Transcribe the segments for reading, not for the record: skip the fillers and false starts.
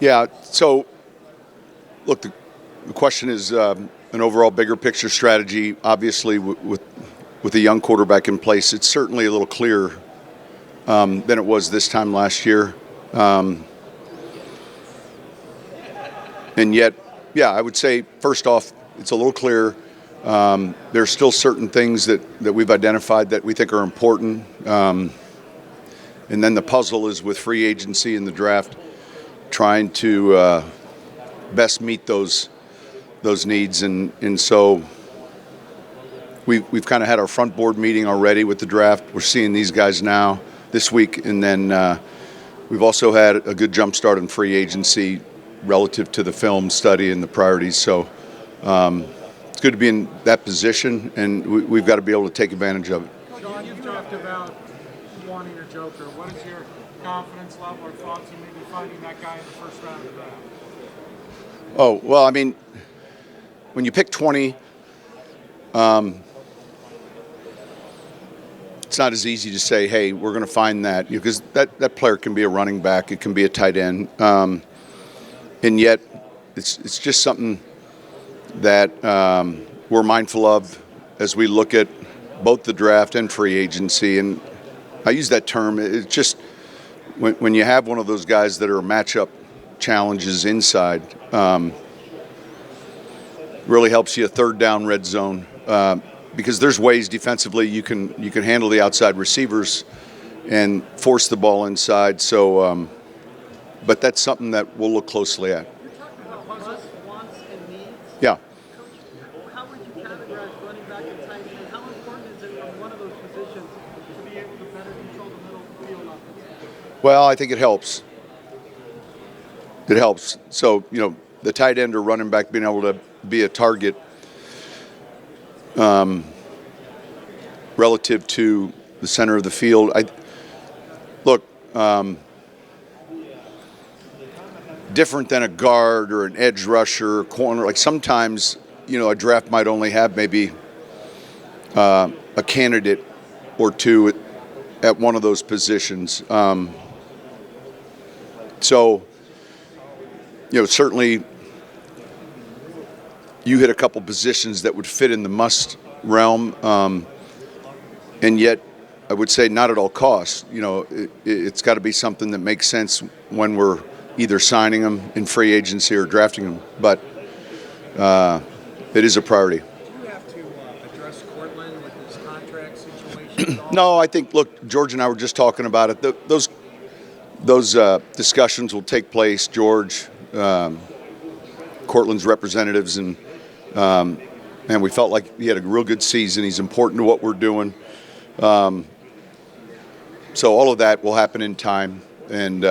Yeah, so, look, the question is an overall bigger picture strategy. Obviously, with a young quarterback in place, it's certainly a little clearer than it was this time last year. And yet, yeah, I would say, first off, it's a little clearer. There's still certain things that we've identified that we think are important. And then the puzzle is with free agency and the draft, trying to best meet those needs. And so we've kind of had our front board meeting already with the draft. We're seeing these guys now this week. And then we've also had a good jump start in free agency relative to the film study and the priorities. So it's good to be in that position, and we've got to be able to take advantage of it. Sean, you've talked about wanting a joker. What is your confidence level or thoughts in maybe finding that guy in the first round of the draft? Oh, well, I mean, when you pick 20, it's not as easy to say, hey, we're going to find that, because that player can be a running back, it can be a tight end, and yet it's just something that we're mindful of as we look at both the draft and free agency. And I use that term, it's just when you have one of those guys that are matchup challenges inside, really helps you a third down red zone, because there's ways defensively you can handle the outside receivers and force the ball inside. So, but that's something that we'll look closely at. You're talking about wants and needs. Yeah. How would you categorize running back and tight end? How important is it from one of those positions to be able to better control the middle of the field offensively? Well, I think it helps. It helps. So, the tight end or running back being able to be a target relative to the center of the field. Different than a guard or an edge rusher or corner. Like sometimes, a draft might only have maybe a candidate or two at one of those positions. So, certainly you hit a couple positions that would fit in the must realm, and yet I would say not at all costs. It's got to be something that makes sense when we're either signing them in free agency or drafting them, but it is a priority. Do you have to address Cortland with his contract situation? No, I think, look, George and I were just talking about it. Those discussions will take place. George, Cortland's representatives, and we felt like he had a real good season. He's important to what we're doing. So all of that will happen in time, and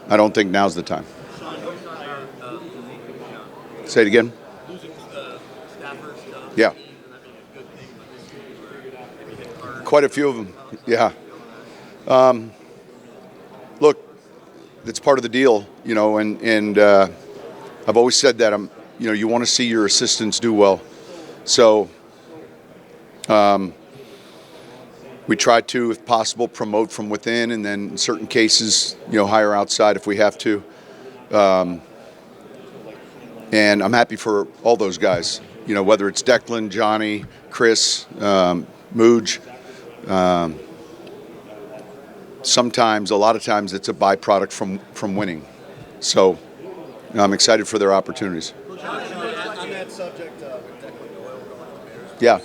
I don't think now's the time. Say it again. Yeah. Quite a few of them. Yeah. Look, it's part of the deal, and I've always said that you want to see your assistants do well. So we try to, if possible, promote from within, and then in certain cases, hire outside if we have to. And I'm happy for all those guys, whether it's Declan, Johnny, Chris, Mooj. Sometimes, a lot of times, it's a byproduct from winning. So I'm excited for their opportunities. On that subject, with Declan Doyle going to the Bears, yeah.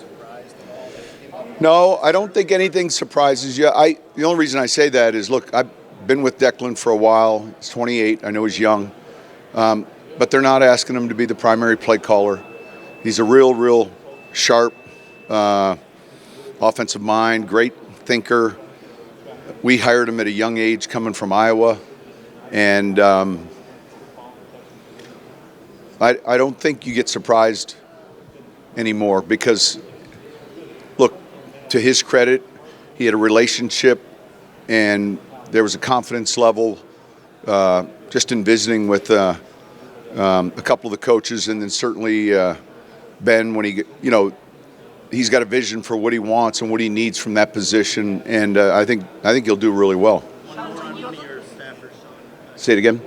No, I don't think anything surprises you. The only reason I say that is, look, I've been with Declan for a while. He's 28. I know he's young. But they're not asking him to be the primary play caller. He's a real sharp offensive mind, great thinker. We hired him at a young age coming from Iowa. And I don't think you get surprised anymore because, look, to his credit, he had a relationship and there was a confidence level just in visiting with a couple of the coaches, and then certainly Ben, when he's got a vision for what he wants and what he needs from that position, and I think he'll do really well. Say it again.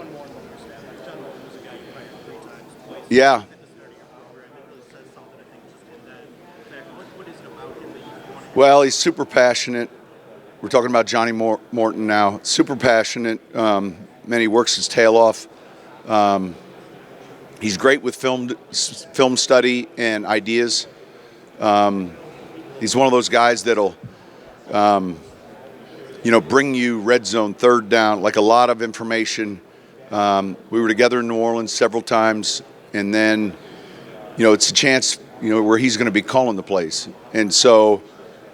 Yeah. at the start of your program. It really says something, I think, just in that fact. What is it about him that you want to? Well, he's super passionate. We're talking about Johnny Morton now. Super passionate. Man, he works his tail off. He's great with film study and ideas. He's one of those guys that'll, bring you red zone, third down, like a lot of information. We were together in New Orleans several times, and then, it's a chance, where he's going to be calling the plays. And so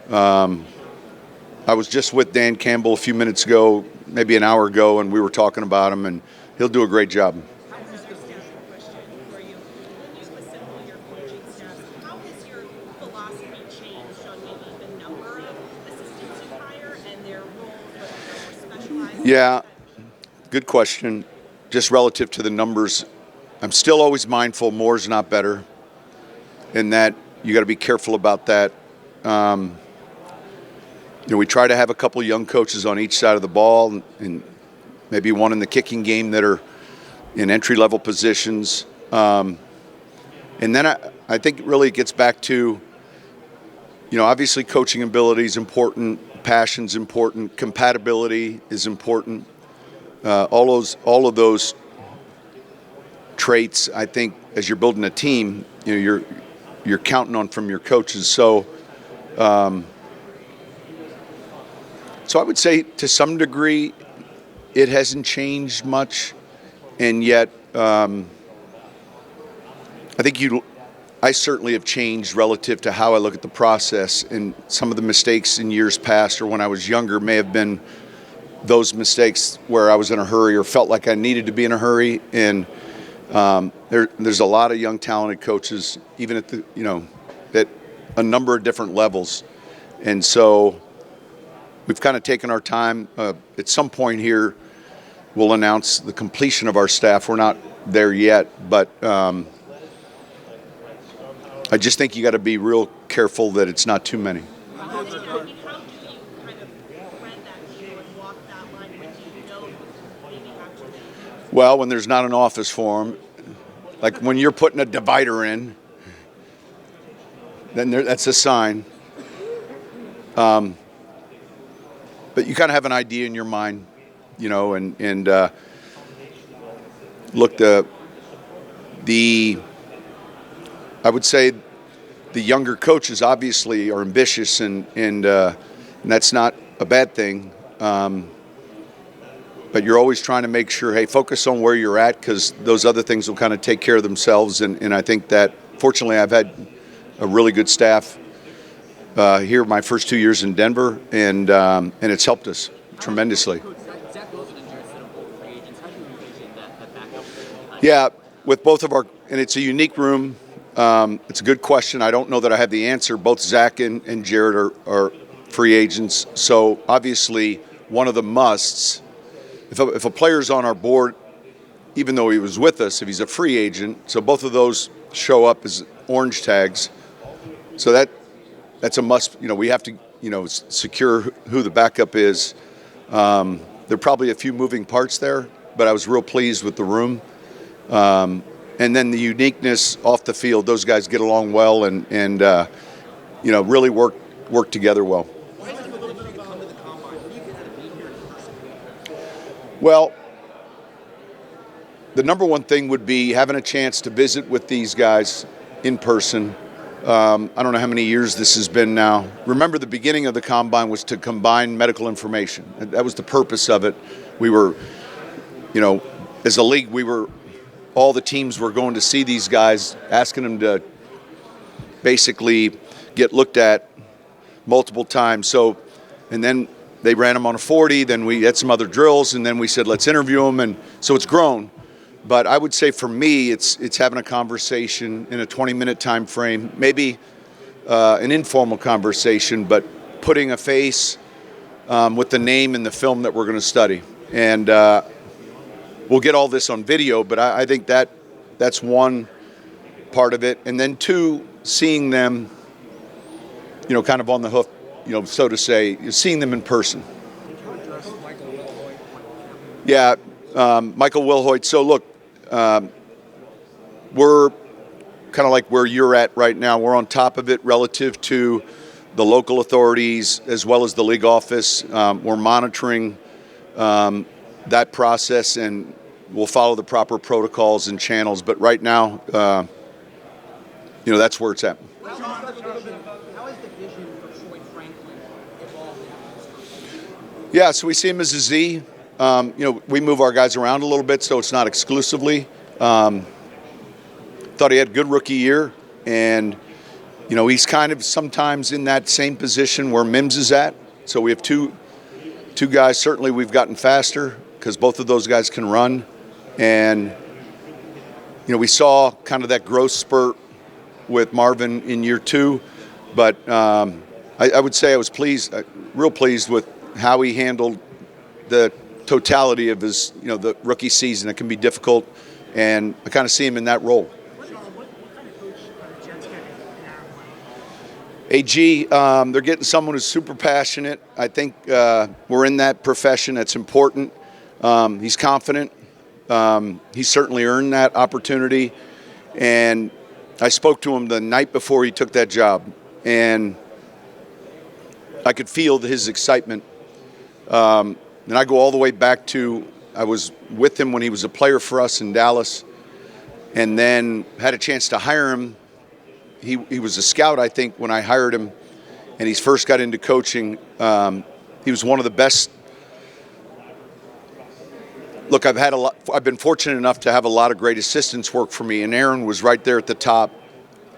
I was just with Dan Campbell a few minutes ago, maybe an hour ago, and we were talking about him, and he'll do a great job. How has your question for you? When you assemble your coaching staff, how has your philosophy changed on maybe the number of assistants you hire and their roles, whether they're more specialized? Yeah, good question. Just relative to the numbers, I'm still always mindful more is not better, and that you got to be careful about that. We try to have a couple young coaches on each side of the ball, and maybe one in the kicking game that are in entry-level positions. And then I think really it gets back to, obviously coaching ability is important, passion's important, compatibility is important. All of those traits, I think, as you're building a team, you're counting on from your coaches. So I would say to some degree it hasn't changed much, and yet I think I certainly have changed relative to how I look at the process, and some of the mistakes in years past or when I was younger may have been those mistakes where I was in a hurry or felt like I needed to be in a hurry. And there's a lot of young talented coaches, even at at a number of different levels, and so we've kind of taken our time. At some point here, we'll announce the completion of our staff. We're not there yet, but I just think you got to be real careful that it's not too many. How do you kind of thread that needle and walk that line when you know maybe actually? Well, when there's not an office for them, like when you're putting a divider in, then that's a sign. But you kind of have an idea in your mind, and look, I would say the younger coaches obviously are ambitious, and that's not a bad thing. But you're always trying to make sure, hey, focus on where you're at, because those other things will kind of take care of themselves. And I think that, fortunately, I've had a really good staff here my first 2 years in Denver, and it's helped us tremendously. Yeah, with both of our, and it's a unique room. It's a good question. I don't know that I have the answer. Both Zach and Garett are free agents, so obviously one of the musts. If a player's on our board, even though he was with us, if he's a free agent, so both of those show up as orange tags. So that's a must. We have to, secure who the backup is. There are probably a few moving parts there, but I was real pleased with the room. And then the uniqueness off the field, those guys get along well and really work together well. Why is it a little bit to come to the combine? What do you get out of being here in person? Well, the number one thing would be having a chance to visit with these guys in person. I don't know how many years this has been now. Remember, the beginning of the combine was to combine medical information. That was the purpose of it. We were, as a league, all the teams were going to see these guys, asking them to basically get looked at multiple times. So, and then they ran them on a 40, then we had some other drills, and then we said, let's interview them. And so it's grown. But I would say for me, it's having a conversation in a 20-minute time frame, maybe an informal conversation, but putting a face with the name and the film that we're going to study. And we'll get all this on video, but I think that's one part of it. And then two, seeing them, kind of on the hoof, so to say, seeing them in person. Yeah, Michael Wilhoit. So look, we're kind of like where you're at right now. We're on top of it relative to the local authorities as well as the league office. We're monitoring that process, and we'll follow the proper protocols and channels. But right now, that's where it's at. How has the vision for Troy Franklin evolved in this group? Yeah, so we see him as a Z. We move our guys around a little bit, so it's not exclusively. Thought he had a good rookie year, and he's kind of sometimes in that same position where Mims is at. So we have two guys. Certainly, we've gotten faster because both of those guys can run, and we saw kind of that growth spurt with Marvin in year 2, but I would say I was real pleased with how he handled the totality of his, the rookie season. It can be difficult, and I kind of see him in that role. What kind of coach are the Jets getting in Aaron Glenn? They're getting someone who's super passionate. I think we're in that profession. That's important. He's confident. He's certainly earned that opportunity, and I spoke to him the night before he took that job, and I could feel his excitement. And I go all the way back to I was with him when he was a player for us in Dallas, and then had a chance to hire him. He was a scout, I think, when I hired him, and he first got into coaching. He was one of the best. Look, I've been fortunate enough to have a lot of great assistants work for me, and Aaron was right there at the top.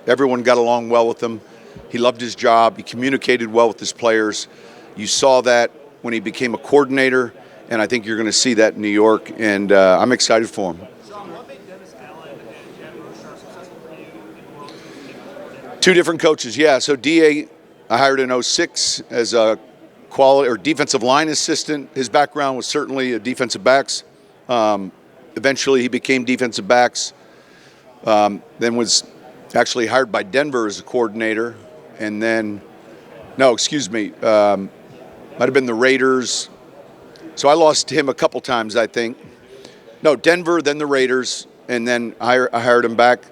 Everyone got along well with him. He loved his job. He communicated well with his players. You saw that when he became a coordinator, and I think you're going to see that in New York, and I'm excited for him. Sean, what made Dennis Allen and Dan Rochar successful for you in the world? Two different coaches, yeah. So DA, I hired in 2006 as a quality or defensive line assistant. His background was certainly a defensive backs. Eventually, he became defensive backs. Then was actually hired by Denver as a coordinator, and then, might have been the Raiders. So I lost him a couple times, I think. No, Denver, then the Raiders, and then I hired him back.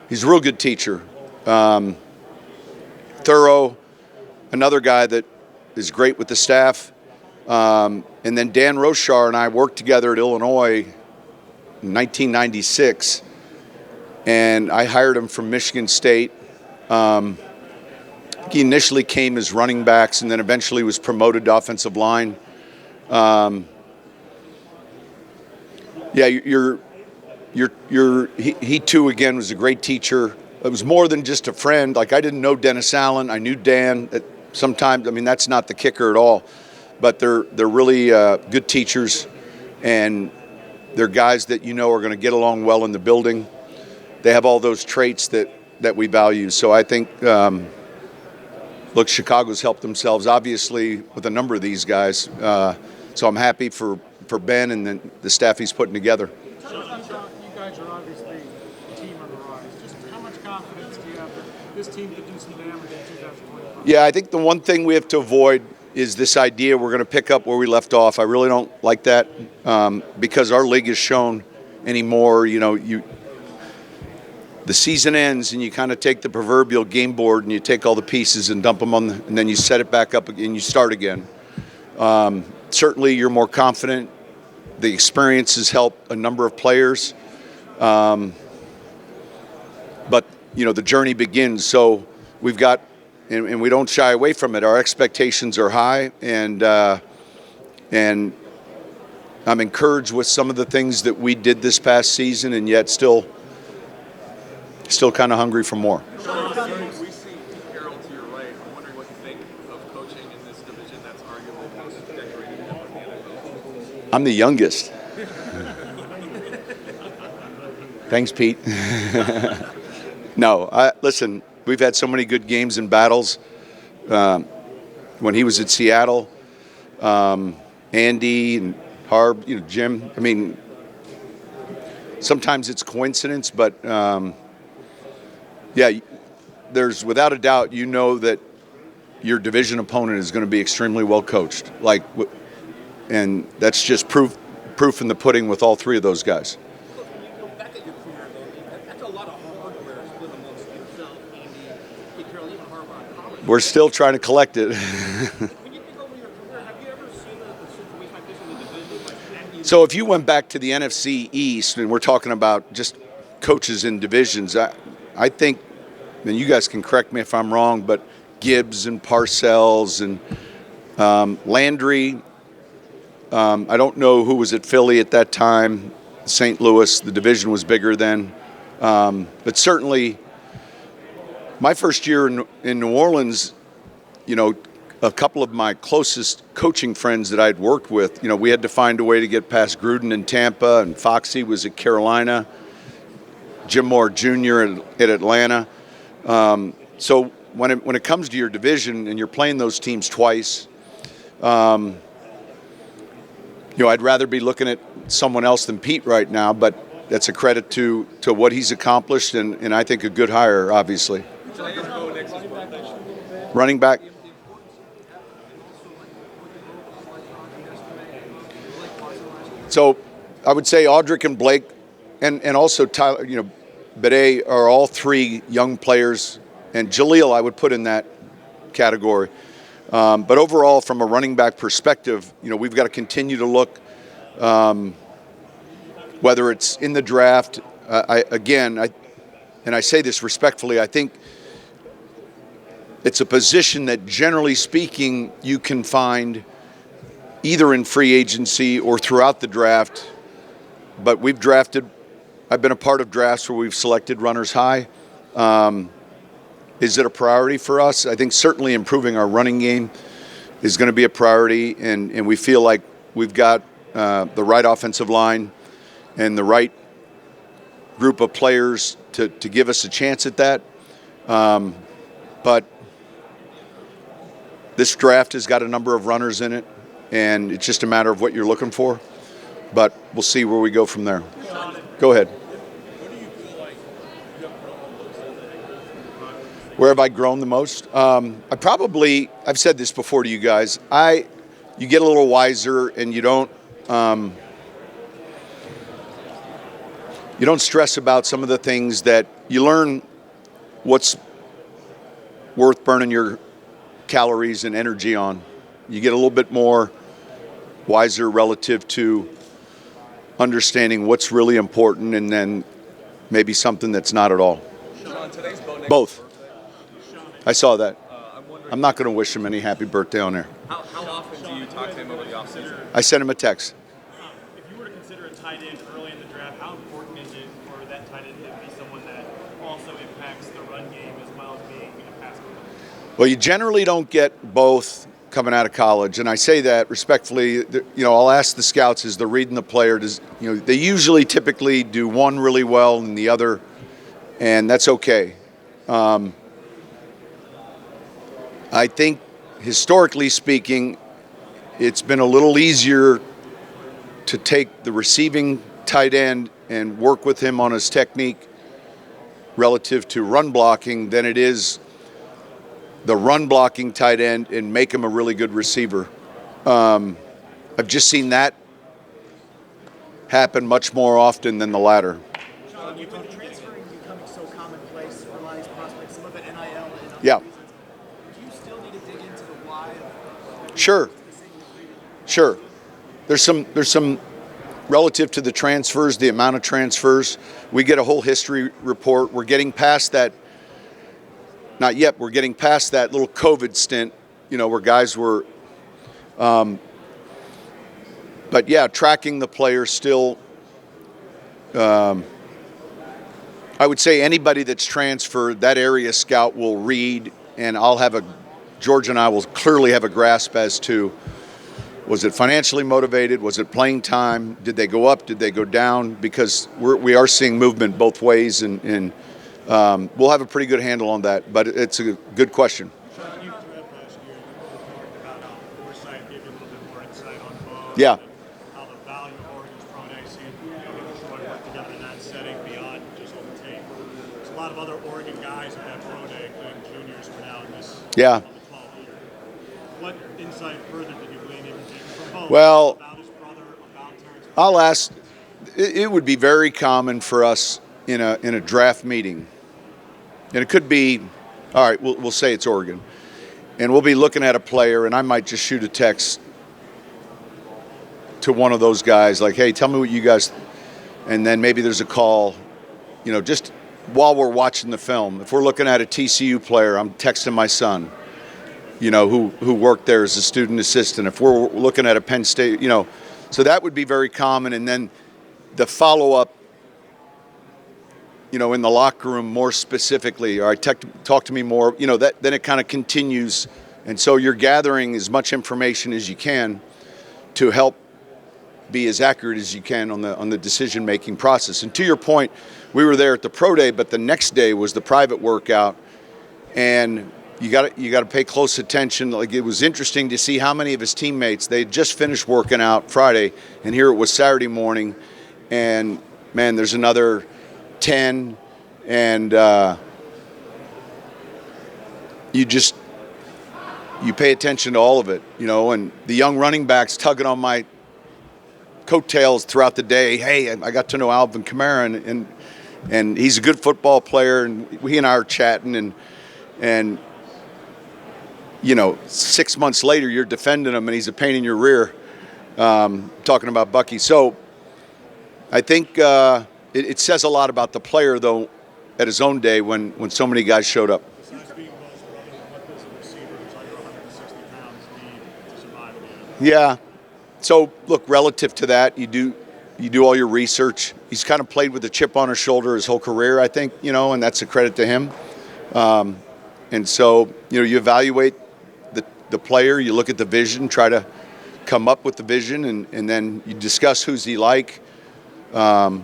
He's a real good teacher, thorough, another guy that is great with the staff. And then Dan Rochar and I worked together at Illinois in 1996, and I hired him from Michigan State. He initially came as running backs, and then eventually was promoted to offensive line. He too again was a great teacher. It was more than just a friend. Like, I didn't know Dennis Allen. I knew Dan. Sometimes, that's not the kicker at all. But they're really good teachers, and they're guys that are going to get along well in the building. They have all those traits that we value. So I think, Chicago's helped themselves, obviously, with a number of these guys. So I'm happy for Ben and the staff he's putting together. You guys are obviously a team on the rise. Just how much confidence do you have that this team could do some damage in 2025? Yeah, I think the one thing we have to avoid is this idea we're going to pick up where we left off. I really don't like that because our league has shown anymore, the season ends and you kind of take the proverbial game board and you take all the pieces and dump them and then you set it back up and you start again. Certainly you're more confident. The experience has helped a number of players. But, the journey begins. So we've got, and we don't shy away from it. Our expectations are high, and I'm encouraged with some of the things that we did this past season, and yet still kind of hungry for more. We see Carroll to your right. I'm wondering what you think of coaching in this division that's arguably the most decorated in the NFL. I'm the youngest. Thanks, Pete. No, listen, we've had so many good games and battles. When he was at Seattle, Andy and Harb, Jim. Sometimes it's coincidence, but there's without a doubt, that your division opponent is going to be extremely well coached. And that's just proof in the pudding with all three of those guys. Look, when you go back at your career, though, We're still trying to collect it. When you think over your career, have you ever seen a situation like this in the division? Like, and So if you went back to the NFC East, and we're talking about just coaches in divisions, I think, and you guys can correct me if I'm wrong, but Gibbs and Parcells and Landry, I don't know who was at Philly at that time, St. Louis, the division was bigger then. But certainly my first year in New Orleans, you know, a couple of my closest coaching friends that I'd worked with, you know, we had to find a way to get past Gruden in Tampa, and Foxy was at Carolina, Jim Moore Jr. at Atlanta. So when it comes to your division and you're playing those teams twice, you know, I'd rather be looking at someone else than Pete right now, but that's a credit to what he's accomplished, and I think a good hire, obviously. Running back. So I would say Audric and Blake and also Tyler, you know, Bede are all three young players, and Jaleel I would put in that category. But overall, from a running back perspective, you know, we've got to continue to look, whether it's in the draft. And I say this respectfully, I think it's a position that, generally speaking, you can find either in free agency or throughout the draft. But I've been a part of drafts where we've selected runners high. Is it a priority for us? I think certainly improving our running game is going to be a priority, and we feel like we've got the right offensive line and the right group of players to give us a chance at that. But this draft has got a number of runners in it, and it's just a matter of what you're looking for. But we'll see where we go from there. Go ahead. Where have I grown the most? I've said this before to you guys. You get a little wiser, and you don't stress about some of the things that you learn. What's worth burning your calories and energy on? You get a little bit more wiser relative to understanding what's really important, and then maybe something that's not at all. Sean, today's Both. I saw that. I'm not going to wish him any happy birthday on there. How often do you talk to him over the offseason? I sent him a text. if you were to consider a tight end early in the draft, how important is it for that tight end to be someone that also impacts the run game as well as being a pass catcher? Well, you generally don't get both coming out of college, and I say that respectfully. You know, I'll ask the scouts as they're reading the player. They usually typically do one really well and the other, and that's okay. I think historically speaking, it's been a little easier to take the receiving tight end and work with him on his technique relative to run blocking than it is the run blocking tight end and make him a really good receiver. I've just seen that happen much more often than the latter. Sean, with transferring becoming so commonplace for a lot of these prospects, some of it NIL and other Yeah. reasons, do you still need to dig into the why of Sure. There's some relative to the transfers, the amount of transfers. We get a whole history report. We're getting past that. Not yet. We're getting past that little COVID stint, where guys were. But yeah, tracking the players still. I would say anybody that's transferred, that area scout will read, and George and I will clearly have a grasp as to, was it financially motivated? Was it playing time? Did they go up? Did they go down? Because we are seeing movement both ways, and we'll have a pretty good handle on that. But it's a good question. Sean, you threw up last year. You talked about how Forsythe gave you a little bit more insight on Bo. Yeah. How the value of Oregon's pro day, seeing Detroit work together in that setting beyond just on the tape. There's a lot of other Oregon guys at that pro day, including juniors for now in this. Yeah. On the 12 year. What insight further did you glean from Bo? Well, about his brother, about Terrence? I'll ask. It would be very common for us in a draft meeting, and it could be All right, we'll say it's Oregon. And we'll be looking at a player, and I might just shoot a text to one of those guys like, hey, tell me what you guys, and then maybe there's a call, just while we're watching the film. If we're looking at a TCU player, I'm texting my son, who worked there as a student assistant. If we're looking at a Penn State, so that would be very common. And then the follow-up, in the locker room more specifically, all right, talk to me more, then it kind of continues. And so you're gathering as much information as you can to help be as accurate as you can on the decision-making process. And to your point, we were there at the pro day, but the next day was the private workout, and you got to pay close attention. Like, it was interesting to see how many of his teammates, they had just finished working out Friday, and here it was Saturday morning, and man, there's another 10, and you pay attention to all of it, and the young running backs tugging on my coattails throughout the day. Hey, I got to know Alvin Kamara, and he's a good football player, and he and I are chatting, and 6 months later you're defending him and he's a pain in your rear, talking about Bucky. So I think it says a lot about the player, though, at his own day when so many guys showed up. Besides being Bell's brother, what does a receiver who's under 160 pounds need to survive in the NFL? Yeah. So look, relative to that, you do all your research. He's kind of played with a chip on his shoulder his whole career, I think, and that's a credit to him. And so, you evaluate the player, you look at the vision, try to come up with the vision, and then you discuss who's he like, and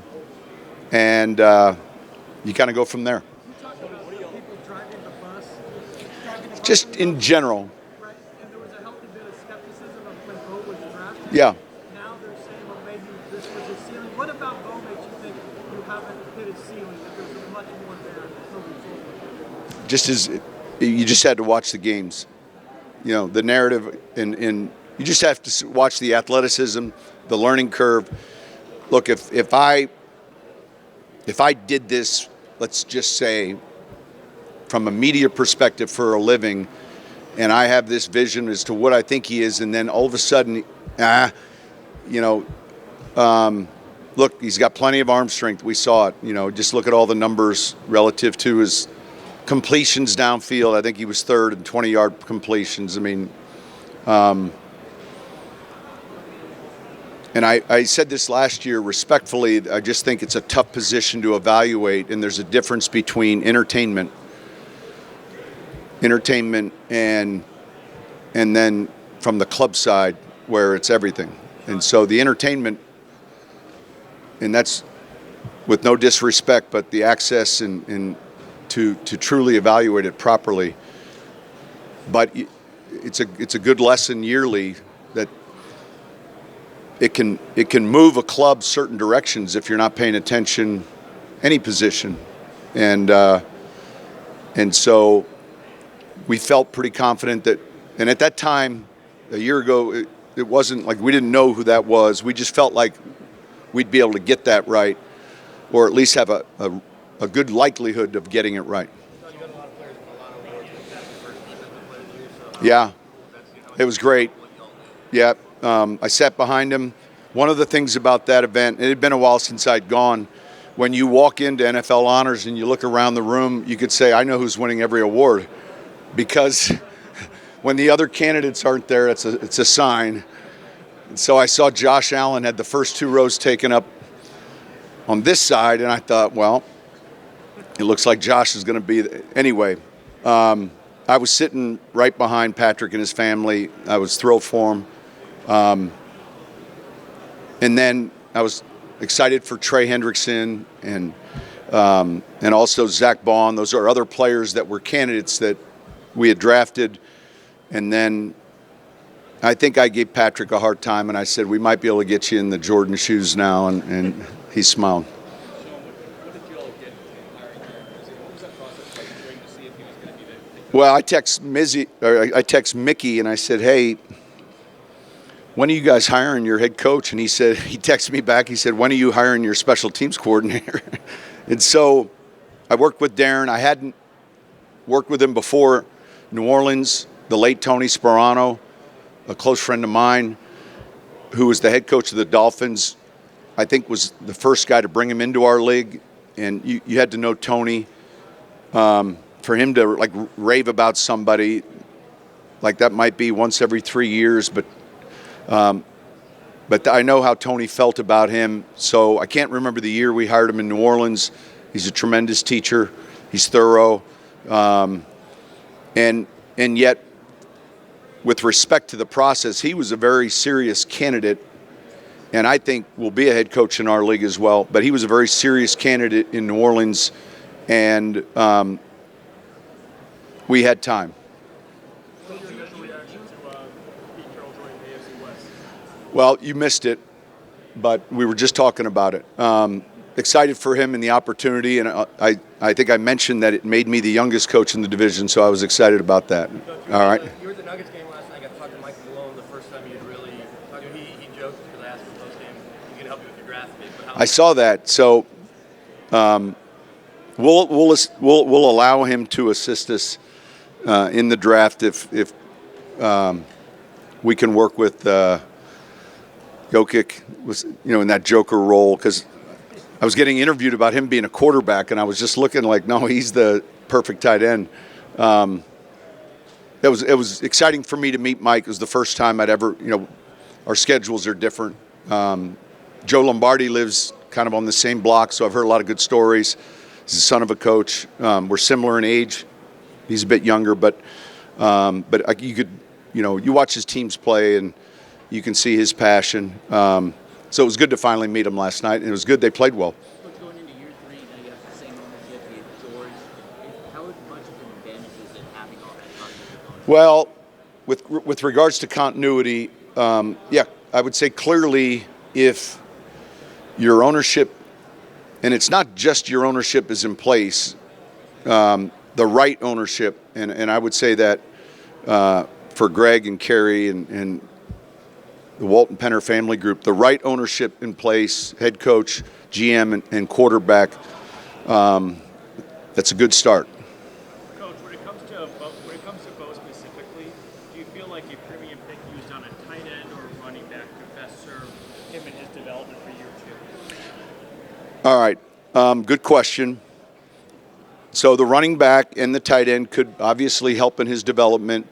you kind of go from there. You talked about people driving the bus, Just in general. right? And there was a healthy bit of skepticism of when Bo was drafted. Yeah. Now they're saying, well, maybe this was his ceiling. What about Bo makes you think you haven't hit his ceiling, that there's much more there moving forward? Just as you just had to watch the games, the narrative, and you just have to watch the athleticism, the learning curve. Look, if I did this, let's just say, from a media perspective for a living, and I have this vision as to what I think he is, and then all of a sudden, look, he's got plenty of arm strength. We saw it. Just look at all the numbers relative to his completions downfield. I think he was third in 20-yard completions. I mean, and I said this last year respectfully, I just think it's a tough position to evaluate, and there's a difference between entertainment and then from the club side where it's everything. And so the entertainment, and that's with no disrespect, but the access and to truly evaluate it properly. But it's a good lesson yearly that it can move a club certain directions if you're not paying attention any position. And so we felt pretty confident that, and at that time, a year ago, it wasn't like we didn't know who that was. We just felt like we'd be able to get that right, or at least have a good likelihood of getting it right. Yeah, it was great. Yeah, I sat behind him. One of the things about that event, it had been a while since I'd gone, when you walk into NFL Honors and you look around the room, you could say, I know who's winning every award. Because when the other candidates aren't there, it's a sign. And so I saw Josh Allen had the first two rows taken up on this side, and I thought, well, it looks like Josh is going to be anyway. I was sitting right behind Patrick and his family. I was thrilled for him. And then I was excited for Trey Hendrickson and also Zach Baun. Those are other players that were candidates that we had drafted. And then I think I gave Patrick a hard time, and I said, we might be able to get you in the Jordan shoes now, and he smiled. Well, I text Mickey, and I said, hey, when are you guys hiring your head coach? And he texted me back, he said, when are you hiring your special teams coordinator? And so I worked with Darren. I hadn't worked with him before New Orleans, the late Tony Sperano, a close friend of mine, who was the head coach of the Dolphins, I think was the first guy to bring him into our league. And you had to know Tony. For him to like rave about somebody, like that might be once every 3 years, but I know how Tony felt about him. So I can't remember the year we hired him in New Orleans. He's a tremendous teacher. He's thorough. And yet, with respect to the process, he was a very serious candidate, and I think will be a head coach in our league as well. But he was a very serious candidate in New Orleans, and we had time. What was your initial reaction to Pete Carroll joining the AFC West? Well, you missed it, but we were just talking about it. Excited for him and the opportunity, and I think I mentioned that it made me the youngest coach in the division, so I was excited about that. All right. You were at the Nuggets game last night. I got to talk to Mike Malone the first time you'd really talked to him. He joked because I asked him post game, he can help you with your draft pick. But how I saw that, so we'll allow him to assist us in the draft if we can work with Jokic was in that joker role, because I was getting interviewed about him being a quarterback, and I was just looking like, no, he's the perfect tight end. It was exciting for me to meet Mike. It was the first time I'd ever, our schedules are different. Joe Lombardi lives kind of on the same block, so I've heard a lot of good stories. He's the son of a coach. We're similar in age. He's a bit younger, but you could, you watch his teams play and you can see his passion. So it was good to finally meet him last night, and it was good they played well. But going into year 3, now you have the same ownership, you have George. How much of an advantage is it having all that continuity? Well, with regards to continuity, I would say clearly if your ownership, and it's not just your ownership is in place, the right ownership, and I would say that for Greg and Kerry and the Walton Penner family group, the right ownership in place, head coach, GM, and quarterback, that's a good start. Coach, when it comes to Bo specifically, do you feel like a premium pick used on a tight end or a running back could best serve him in his development for year 2? All right, good question. So the running back and the tight end could obviously help in his development.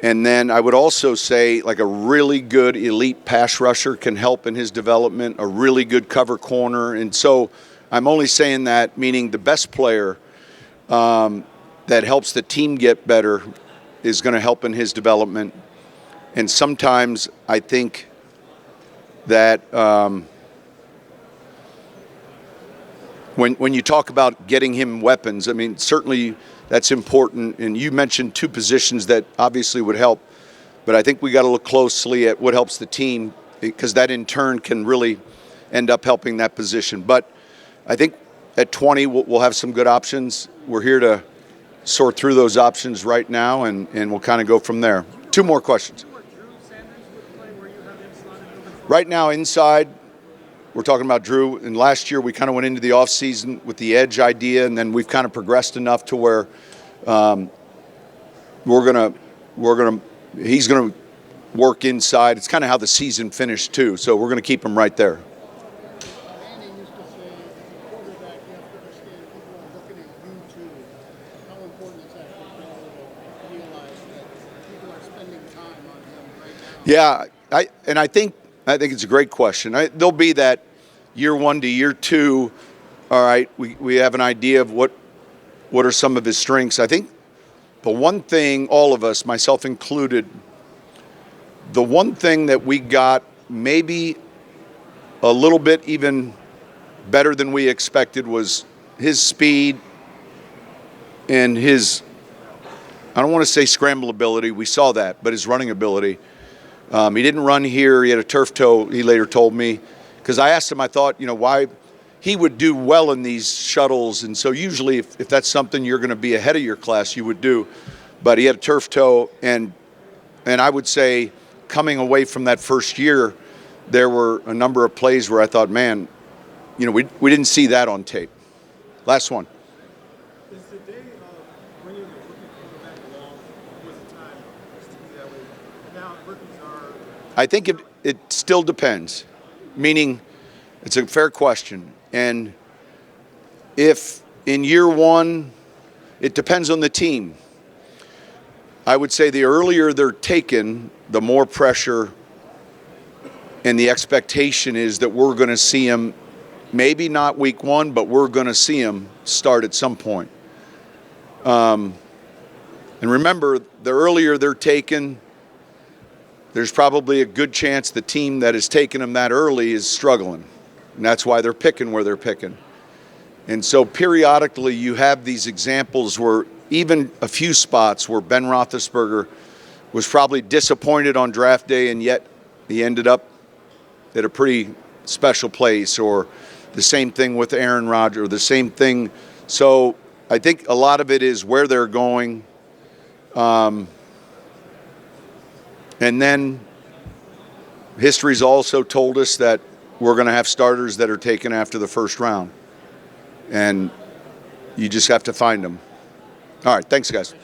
And then I would also say like a really good elite pass rusher can help in his development, a really good cover corner. And so I'm only saying that, meaning the best player that helps the team get better is going to help in his development. And sometimes I think that when you talk about getting him weapons, I mean, certainly that's important. And you mentioned 2 positions that obviously would help. But I think we got to look closely at what helps the team, because that in turn can really end up helping that position. But I think at 20, we'll have some good options. We're here to sort through those options right now, and we'll kind of go from there. 2 more questions. Right now, inside, we're talking about Drew. And last year, we kind of went into the offseason with the edge idea, and then we've kind of progressed enough to where he's gonna work inside. It's kind of how the season finished too. So we're gonna keep him right there. Andy used to say, quarterback, you have to understand people are looking at you too. How important is that for people to realize that people are spending time on him right now? Yeah, I think it's a great question. There'll be that year 1 to year 2. All right, we have an idea of what are some of his strengths. I think the one thing, all of us, myself included, the one thing that we got maybe a little bit even better than we expected was his speed and his, I don't want to say scramble ability, we saw that, but his running ability. He didn't run here. He had a turf toe, he later told me. Because I asked him, I thought, why he would do well in these shuttles. And so usually if that's something you're going to be ahead of your class, you would do. But he had a turf toe. And I would say coming away from that first year, there were a number of plays where I thought, man, we didn't see that on tape. Last one. Is the day when you talent rookies are. I think it still depends, meaning it's a fair question. And if in year one, it depends on the team. I would say the earlier they're taken, the more pressure and the expectation is that we're going to see them, maybe not week one, but we're going to see them start at some point. And remember, the earlier they're taken, there's probably a good chance the team that has taken them that early is struggling. And that's why they're picking where they're picking. And so periodically you have these examples where even a few spots where Ben Roethlisberger was probably disappointed on draft day and yet he ended up at a pretty special place, or the same thing with Aaron Rodgers, or the same thing. So I think a lot of it is where they're going. And then history's also told us that we're going to have starters that are taken after the first round. And you just have to find them. All right, thanks, guys.